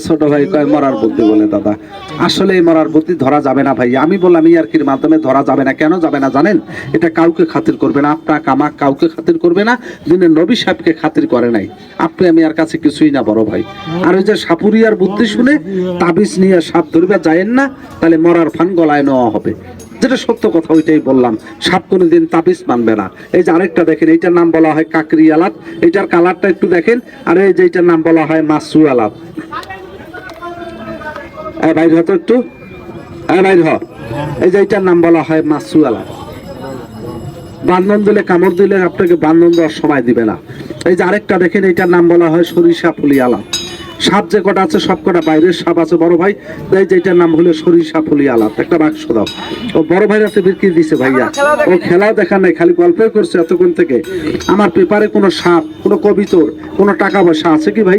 ছোট ভাই কয় মরার বুদ্ধি বলে দাদা, আসলে এই মরার বুদ্ধি ধরা যাবে না ভাই। আমি বললাম ইয়ার্কির মাধ্যমে ধরা যাবে না। কেন যাবে না জানেন? এটা কাউকে খাতির করবে না, আপনার কামাক কাউকে খাতির করবে না, যিনি নবী সাহেবকে খাতির করে নাই। আপনি আমি আর কাছে কিছুই না বড় ভাই। আর ওই যে সাপুরিয়ার বুদ্ধি শুনে তাবিজ নিয়ে সাপ ধরবে যায়েন না, তাহলে মরার ফান গলায় নেওয়া হবে। যেটা সত্য কথা ওইটাই বললাম, সাপ কোনোদিন তাবিজ মানবে না। এই যে আরেকটা দেখেন, এইটার নাম বলা হয় কাকরি আলাপ, এইটার কালারটা একটু দেখেন। আর এই যে এইটার নাম বলা হয় মাসু আলাপ। বাইর হতো একটু, বাইর হ। এই যে এইটার নাম বলা হয় মাসু আলাপ। বান্ধন দিলে, কামড় দিলে আপনাকে বান্ধন দেওয়ার সময় দিবে না। এই যে আরেকটা দেখেন, এইটার নাম বলা হয় সরিষা ফুলি আলাপ। সাপ যে কটা আছে সব কটা বাইরের সাপ আছে বড় ভাই। এই যেটার নাম হলো সরিষা ফুলি আলাপ। একটা বাক্স দাও। ও বড় ভাই রাতে বিক্রি দিছে ভাইয়া, ও খেলা দেখা নাই, খালি গল্পই করছে এতক্ষণ থেকে। আমার পেপারে কোনো সাপ, কোনো কবিতর, কোনো টাকা পয়সা আছে কি ভাই?